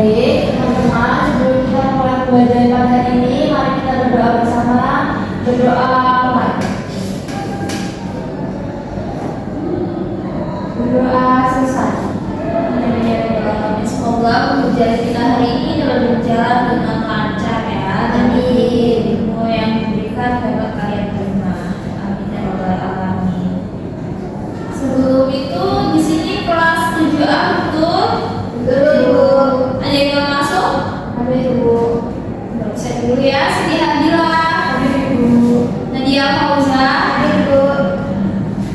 Baik, teman-teman, sebelum kita mulai pembelajaran pada hari ini, mari kita berdoa bersama. Berdoa mari. Berdoa selesai. Semoga pembelajaran kita hari ini dapat berjalan dengan lancar ya. Amin. Ilmu yang diberikan dapat kalian terima. Amin ya rabbal alamin. Sebelum itu di sini kelas 7A betul? Betul. Ada yang mau masuk? Ada Ibu. Saya dulu ya. Siti Hadila. Ada Ibu. Nadia Fauza. Ada Ibu.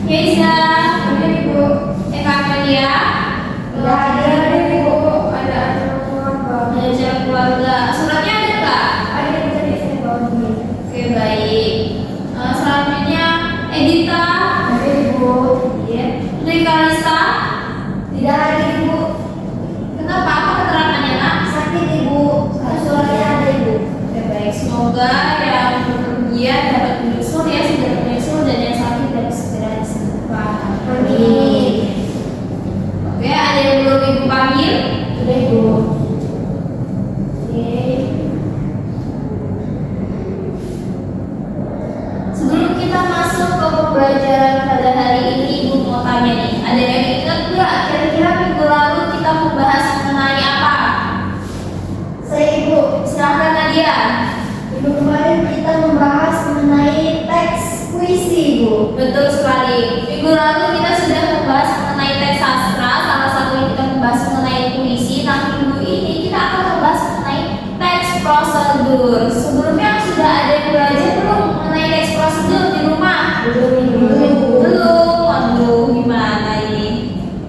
Keiza. Ada Ibu. Eka Amelia. Ada Ibu. Ada acara keluarga. Ada acara keluarga. Suratnya ada nggak? Ada yang bisa disimpan. Oke baik. Selanjutnya Edita. Ada Ibu. Iya. Rika Lisa. Tidak ada Ibu. Kenapa? Apa keterangannya nak? Sakit Ibu. Suaranya ada Ibu. Oke baik. Semoga yang bepergian dapat menyusul ya, segera menyusul, dan yang sakit dapat segera disembuhkan. Amin. Oke, ada yang belum ibu panggil? Sudah Ibu. Oke. Sebelum kita masuk ke pembelajaran pada hari ini, ibu mau tanya nih, ada yang ingat nggak kira-kira minggu lalu kita membahas mengenai apa? Saya Ibu. Silahkan Nadia. Minggu kemarin kita membahas mengenai teks puisi Ibu. Betul sekali. Minggu lalu kita sudah membahas mengenai teks sastra, salah satunya kita membahas mengenai puisi. Nah, minggu ini kita akan membahas mengenai teks prosedur. Sebelumnya sudah ada yang belajar belum mengenai teks prosedur di rumah? Belum. Waduh, gimana ini?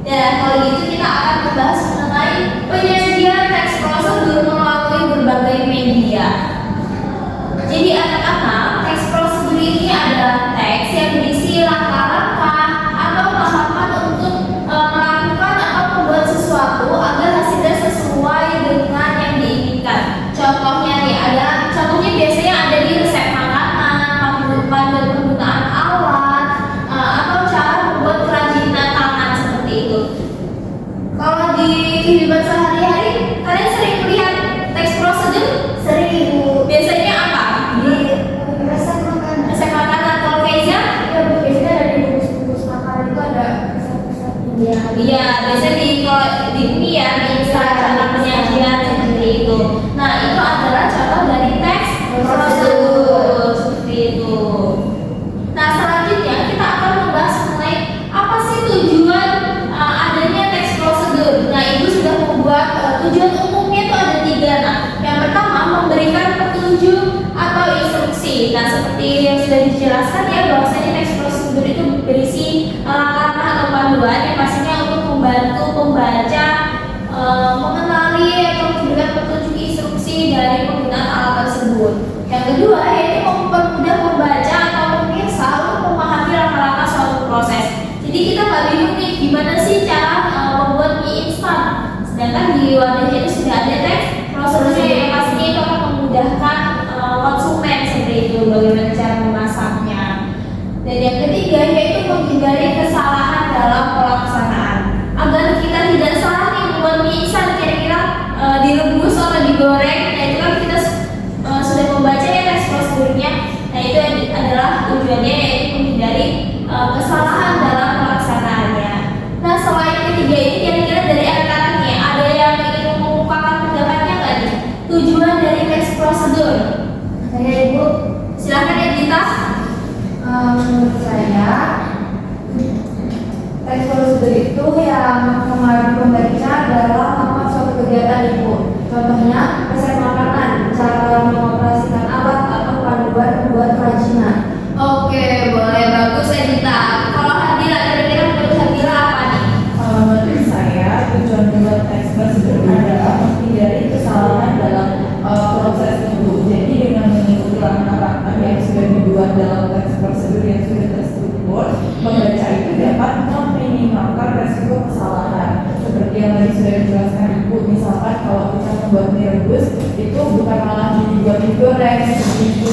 Ya, kalau gitu kita akan membahas mengenai penyajian teks prosedur melalui berbagai media. Jadi anak-anak, teks prosedur ini adalah teks yang berisi langkah-langkah atau tahapan untuk melakukan atau membuat sesuatu agar hasilnya sesuai dengan yang diinginkan. Contohnya nih, contohnya biasanya ada di resep makanan, panduan penggunaan alat, atau cara membuat kerajinan tangan seperti itu. Kalau di kehidupan sehari-hari, kalian sering melihat teks prosedur? Sering Ibu. Biasanya apa? Di resep makanan. Resep makanan. Kalau Keiza? Ya Bu, biasanya ada di bungkus-bungkus makanan itu ada resep-resepnya. Iya, biasanya di ini ya, di cara penyajian seperti itu. Nah, itu adalah contoh dari teks prosedur seperti itu. Nah, selanjutnya kita akan membahas mengenai apa sih tujuan adanya teks prosedur. Nah, Ibu sudah membuat tujuan umumnya itu ada 3. Nah, yang pertama memberikan petunjuk atau instruksi. Nah, seperti yang sudah dijelaskan ya, bahwasanya teks prosedur itu berisi langkah atau panduan yang pastinya untuk membantu pembaca mengenali atau memberikan petunjuk instruksi dari penggunaan alat tersebut. Yang kedua yaitu mempermudah pembaca atau pemirsa untuk memahami langkah-langkah suatu proses. Jadi kita nggak bingung nih gimana sih cara membuat mie instan. Sedangkan di wadahnya itu sudah ada teks prosedurnya yang pastinya itu akan memudahkan konsumen seperti itu bagaimana cara memasaknya. Dan yang ketiga yaitu menghindari kesalahan dalam pelaksanaan agar kita tidak salah nih membuat mie instan kira-kira direbus atau digoreng. Nah itu kan kita sudah membaca ya teks prosedurnya. Nah itu adalah tujuannya yaitu menghindari kesalahan dalam pelaksanaannya. Nah selain ketiga ini kira-kira dari anak-anak nih ada yang ingin mengungkapkan pendapatnya nggak nih tujuan dari teks prosedur? Saya Ibu. Silahkan Edita. Menurut saya teks prosedur itu yang mempengaruhi pembaca adalah melakukan suatu kegiatan Ibu. Contohnya resep makanan, cara mengoperasikan alat atau panduan membuat kerajinan. Oke, boleh, bagus Edita. Kalau Hadila, kira-kira menurut Hadila apa nih? Menurut saya tujuan membuat teks prosedur adalah menghindari kesalahan dalam proses tersebut. Jadi dengan mengikuti langkah-langkah yang sudah dibuat dalam teks prosedur yang sudah terstruktur, pembaca itu dapat meminimalkan resiko kesalahan. Seperti yang tadi sudah dijelaskan Ibu, misalkan kalau kita membuat mie rebus itu bukan malah dibuat digoreng seperti itu.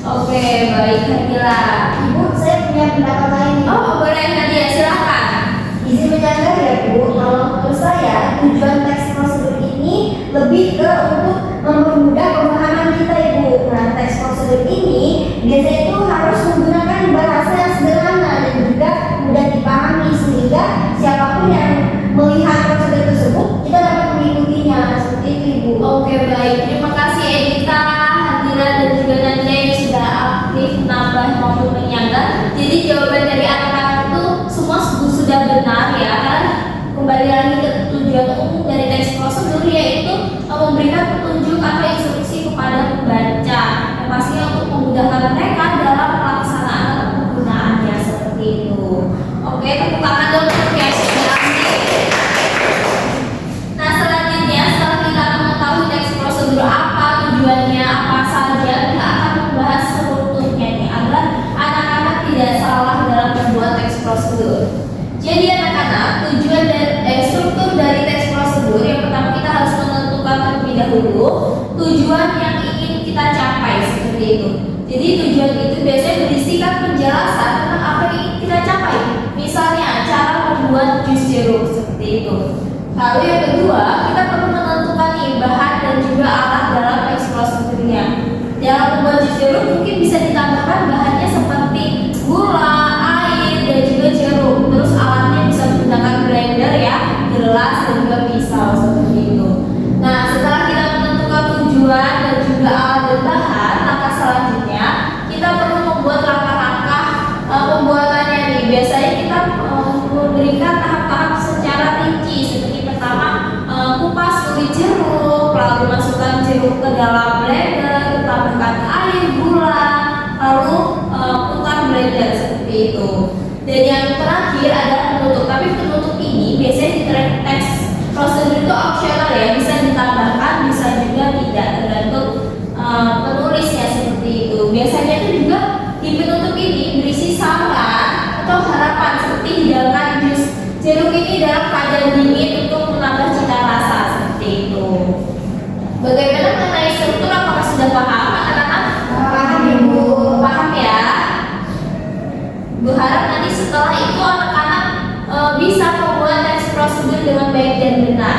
Oke, baik Hadila. Ibu, saya punya pendapat lain nih. Oh, boleh Nadia, silahkan. Izin menyanggah ya Bu, kalau menurut saya tujuan teks prosedur ini lebih ke untuk mempermudah pemahaman kita Ibu. Nah, teks prosedur ini biasanya itu harus menggunakan bahasa yang sederhana dan juga mudah dipahami sehingga siapapun yang melihat prosedur tersebut kita dapat mengikutinya seperti itu Ibu. Oke, baik. Terima kasih Edita, Hadira, dan juga Nadia yang sudah aktif menambah maupun menyangga. Jadi jawaban dari anak-anak itu semua sudah benar ya. Karena kembali lagi ke tujuan umum dari teks prosedur yaitu memberikan petunjuk atau instruksi kepada pembaca yang pastinya untuk memudahkan mereka dalam pelaksanaan atau penggunaannya seperti itu. Oke, tepuk tangan dulu untuk yang sudah aktif. Nah, selanjutnya setelah kita mengetahui teks prosedur apa tujuannya apa saja, kita akan membahas strukturnya nih agar anak-anak tidak salah dalam membuat teks prosedur. Jadi anak-anak, tujuan dan struktur dari teks prosedur yang pertama kita harus menentukan terlebih dahulu tujuan yang ingin kita capai seperti itu. Jadi tujuan itu biasanya berisikan penjelasan tentang apa yang ingin kita capai. Misalnya cara membuat jus jeruk seperti itu. Lalu yang kedua, kita perlu menentukan nih bahan dan juga alat dalam teks prosedurnya. Dalam membuat jus jeruk mungkin bisa ditambahkan bahannya seperti gula, air, dan juga jeruk. Terus alatnya bisa menggunakan blender ya, gelas dan juga pisau seperti itu. Nah, setelah kita menentukan tujuan dan juga alat dan bahan, langkah selanjutnya kita perlu membuat langkah-langkah pembuatannya nih. Biasanya kita memberikan tahap-tahap secara rinci. Seperti pertama kupas kulit jeruk, lalu masukkan jeruk ke dalam blender, tambahkan air, gula, lalu putar blender seperti itu. Dan yang terakhir adalah penutup. Tapi penutup ini biasanya di teks prosedur itu optional ya, bisa ditambahkan, bisa juga tidak, tergantung penulisnya seperti itu. Biasanya itu juga di penutup ini berisi saran atau harapan seperti hidangan jus jeruk ini dalam keadaan dingin untuk menambah cita rasa seperti itu. Bagaimana mengenai struktur, apakah sudah paham anak-anak? Paham Ibu. Paham ya? Bu harap nanti setelah itu anak-anak bisa membuat teks prosedur dengan baik dan benar.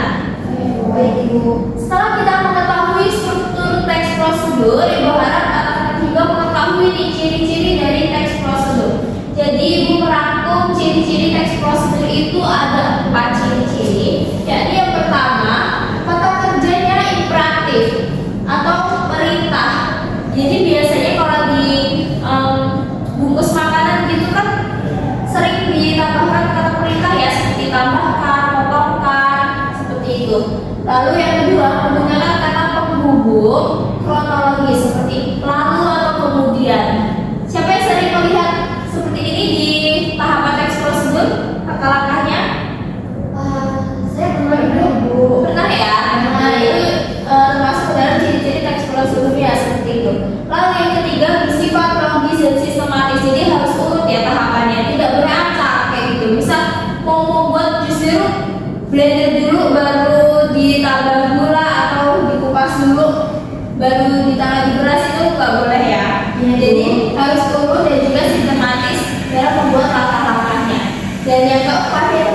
Baik Ibu. Setelah kita mengetahui struktur teks prosedur, Ibu harap anak-anak juga mengetahui nih ciri-ciri dari teks prosedur. Jadi Ibu merangkum ciri-ciri teks prosedur itu ada 4 ciri-ciri. Yakni yang pertama, kata kerjanya imperatif atau perintah. Jadi biasanya kalau di bungkus makanan gitu kan sering ditambahkan kata perintah ya, seperti tambahkan, potongkan, seperti itu. Lalu yang kedua, menggunakan kata penghubung kronologis seperti lalu atau kemudian. Siapa yang sering melihat seperti ini di tahapan teks prosedur langkah-langkahnya? Saya pernah Ibu. Pernah ya? Nah, itu termasuk dalam ciri-ciri teks prosedurnya seperti itu. Lalu yang ketiga, bersifat logis dan sistematis. Jadi harus urut ya tahapannya, tidak boleh acak kayak gitu. Misal mau membuat jus jeruk, blender dulu baru ditambah gula atau dikupas dulu baru ditambah di beras, itu nggak boleh ya. Jadi harus urut dan juga sistematis dalam membuat langkah-langkahnya. Dan yang keempat itu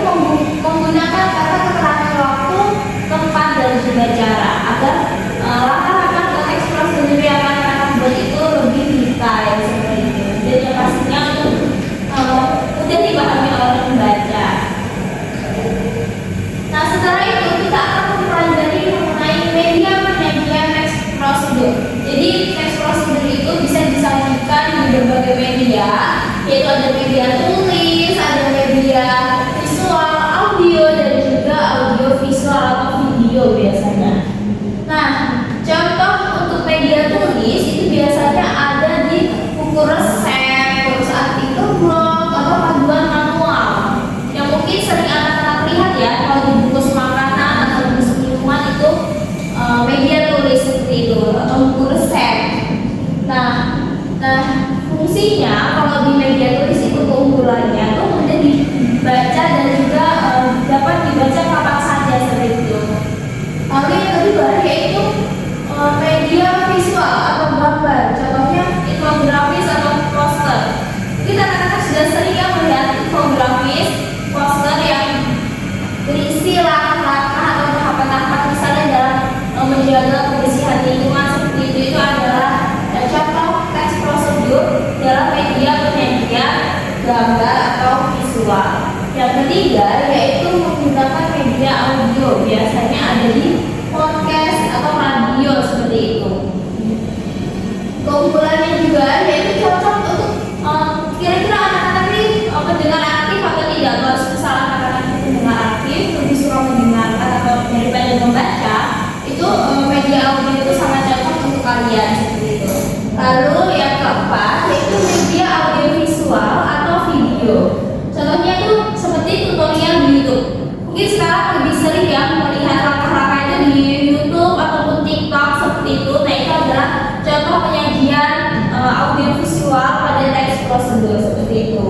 menggunakan kata keterangan waktu, tempat dan juga cara agar langkah-langkah teks prosedur yang akan buat itu lebih detail seperti itu. Dan yang pastinya untuk mudah dipahami oleh pembaca. Nah, setelah itu kita akan mempelajari mengenai media penyajian teks prosedur. Jadi teks prosedur itu bisa disajikan di berbagai media, yaitu ada media tulis, ada media visual, audio, dan juga audio visual atau video biasanya. Nah, contoh untuk media tulis itu biasanya ada di buku resep, terus artikel blog, atau panduan manual. Yang mungkin sering anak-anak lihat ya, kalau di bungkus makanan atau bungkus minuman itu media tulis seperti itu, atau buku resep. Nah, fungsinya kalau di media tulis itu keunggulannya itu mudah dibaca dan juga dapat dibaca kapan saja seperti itu. Lalu yang kedua yaitu media visual atau gambar, contohnya infografis atau poster. Kita anak-anak sudah sering ya melihat infografis, poster yang berisi langkah-langkah atau tahapan-tahapan misalnya dalam menjaga kebersihan lingkungan seperti itu adalah contoh teks prosedur dalam media penyajian gambar atau visual. Yang ketiga yaitu menggunakan media audio, biasanya ada di podcast atau radio seperti itu. Keunggulannya juga yaitu cocok untuk kira-kira anak-anak ini pendengar aktif atau tidak. Kalau misal anak-anak itu pendengar aktif lebih suka mendengarkan atau daripada membaca, itu media audio itu sangat cocok untuk kalian seperti itu. Lalu yang keempat yaitu media audio visual atau video. Contohnya itu seperti tutorial di YouTube. Mungkin sekarang lebih sering ya melihat langkah-langkah itu di YouTube ataupun TikTok seperti itu. Nah itu adalah contoh penyajian audio visual pada teks prosedur seperti itu.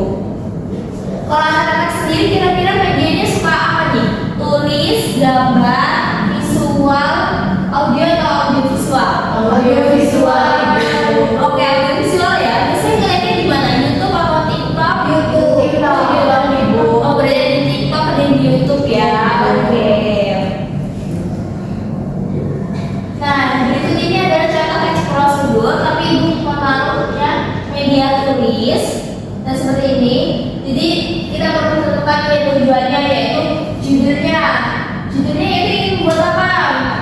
Kalau anak-anak sendiri kira-kira medianya suka apa nih? Tulis, gambar, visual, audio atau audio visual? Audio visual. Oke, audio visual ya. Biasanya ngeliatnya di mana? YouTube atau TikTok? YouTube. Oh, berada di TikTok dan di YouTube ya. Oke. Nah, berikut ini adalah contoh teks prosedur, tapi ibu menaruhnya media tulis dan seperti ini. Jadi kita perlu menentukan tujuannya yaitu judulnya. Judulnya itu ingin membuat apa?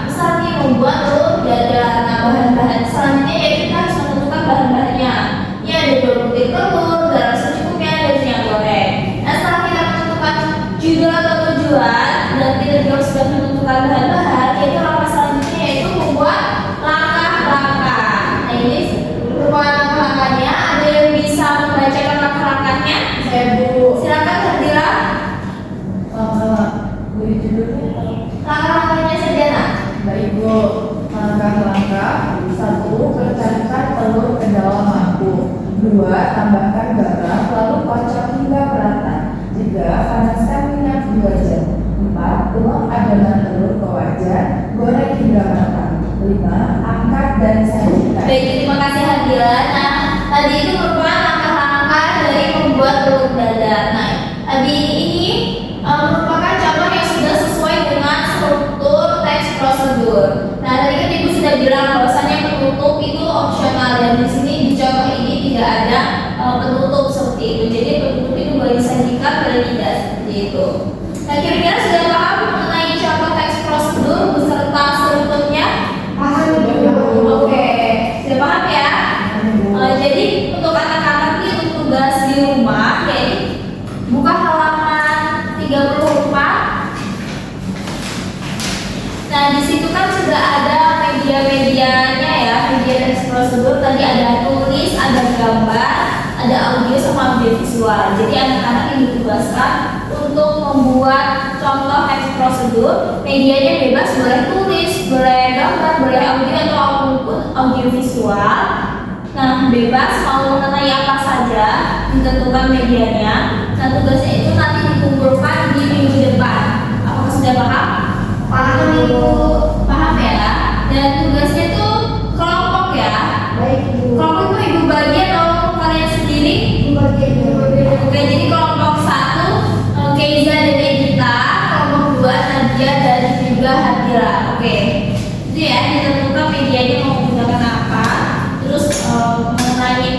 Misalnya membuat telur dadar. Nah, bahan-bahan selanjutnya yaitu kita harus menentukan bahan-bahannya. Ini ada 2 butir telur, garam secukupnya, dan minyak goreng. Nah, setelah kita menentukan judul atau tujuan dan kita juga sudah menentukan bahan-bahan, yaitu langkah selanjutnya yaitu membuat langkah-langkah. Nah, ini merupakan langkah-langkahnya. Ada yang bisa membacakan langkah-langkahnya? Saya Bu. Silakan Fadila. Beri judulnya. Langkah-langkahnya saja nak. Baik Bu. Langkah-langkah. 1. Pecahkan telur ke dalam mangkuk. 2. Tambahkan garam lalu kocok hingga merata. 3. Panaskan minyak 2 jam. 4. Tuang adonan telur ke wajan, goreng hingga matang. 5. Angkat dan sajikan. Baik, terima kasih Fadila. Nah, tadi itu merupakan langkah-langkah dari membuat telur dadar. Nah, tadi ini merupakan contoh yang sudah sesuai dengan struktur teks prosedur. Nah, tadi kan ibu sudah bilang bahwasanya penutup itu opsional dan di sini di contoh ini tidak ada penutup seperti itu. Jadi penutup itu boleh disajikan, boleh tidak seperti itu. Nah, kira-kira sudah paham mengenai contoh teks prosedur beserta strukturnya? Paham Bu. Oke, sudah paham ya? Jadi untuk anak-anak ini untuk tugas di rumah, yaitu buka halaman 34. Nah, di situ kan sudah ada media-medianya ya, media teks prosedur. Tadi ada tulis, ada gambar, ada audio sama audio visual. Jadi anak-anak ini ditugaskan untuk membuat contoh teks prosedur. Medianya bebas, boleh tulis, boleh gambar, boleh audio atau apapun audio visual. Nah, bebas mau mengenai apa saja, ditentukan medianya. Nah, tugasnya itu nanti dikumpulkan di minggu depan. Apakah sudah paham? Paham Ibu. Paham ya? Dan tugasnya itu kelompok ya. Baik Bu. Kelompok itu ibu bagi atau kalian sendiri? Bagian Bu. Oke, jadi kelompok 1 Keiza dan Edita, kelompok 2 Nadia dan juga Hadira. Oke, itu ya ditentukan medianya mau menggunakan apa. Terus mengenai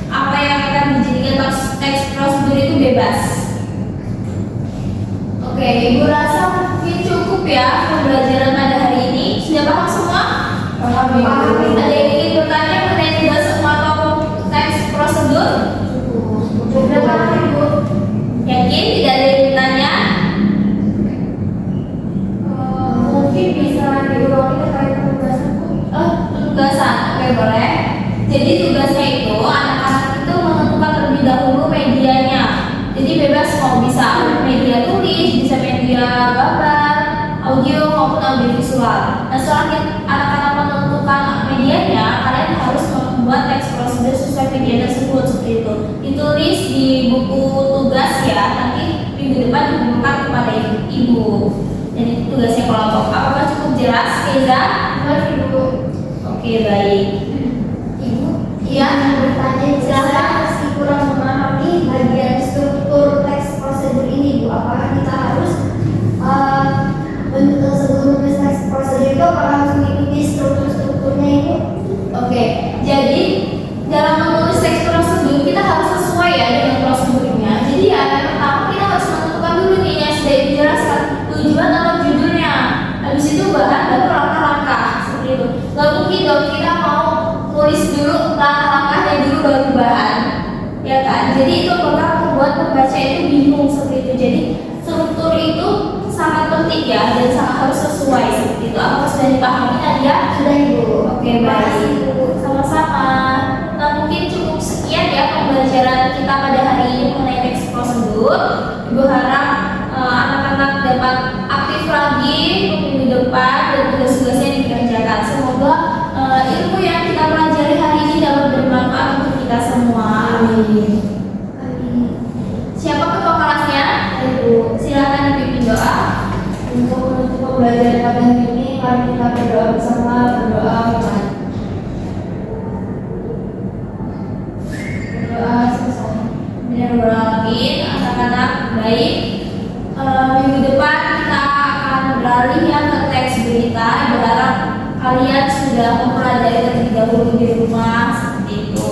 apa yang akan dijadikan teks prosedur itu bebas. Oke, ibu rasa mungkin cukup ya pembelajaran pada hari ini. Sudah paham semua? Paham Ibu. Ada yang ingin bertanya mengenai tugas atau teks prosedur? Sudah paham Ibu. Yakin tidak ada yang bertanya? Mungkin bisa diulangi terkait penugasan Bu. Tugasan, oke boleh. Jadi tugasnya itu anak-anak itu menentukan terlebih dahulu medianya. Jadi bebas mau bisa media tulis, bisa media gambar, audio maupun audio visual. Nah, setelah anak-anak menentukan medianya, kalian harus membuat teks prosedur sesuai media tersebut seperti itu. Ditulis di buku tugas ya, nanti minggu depan dikumpulkan kepada ibu. Dan itu tugasnya kelompok. Apakah cukup jelas, Keza? Jelas Ibu. Oke, baik. Ibu, Iya. bertanya saya masih kurang memahami bagian struktur teks prosedur ini Bu. Apakah kita harus sebelum menulis teks prosedur itu apakah harus mengikuti seperti itu. Apakah sudah dipahami Nadia? Sudah Ibu. Oke, baik. Sama-sama. Nah, mungkin cukup sekian ya pembelajaran kita pada hari ini mengenai teks prosedur. Ibu harap anak-anak dapat aktif lagi minggu depan dan tugas-tugasnya yang dikerjakan. Semoga ilmu yang kita pelajari hari ini dapat bermanfaat untuk kita semua. Amin. Siapa ketua kelasnya? Ibu, Silakan dipimpin doa. untuk menutup pembelajaran pada hari ini, mari kita berdoa bersama, berdoa mulai. Berdoa selesai. Bismillahirrahmanirrahim. Anak-anak baik. Minggu depan kita akan beralih ya ke teks berita. Berharap kalian sudah mempelajari terlebih dahulu di rumah seperti itu.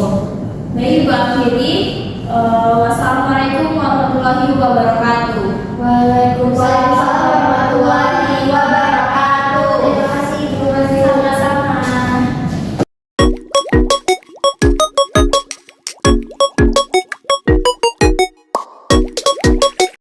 Baik, Ibu akhiri. Wassalamualaikum warahmatullahi wabarakatuh. Waalaikumsalam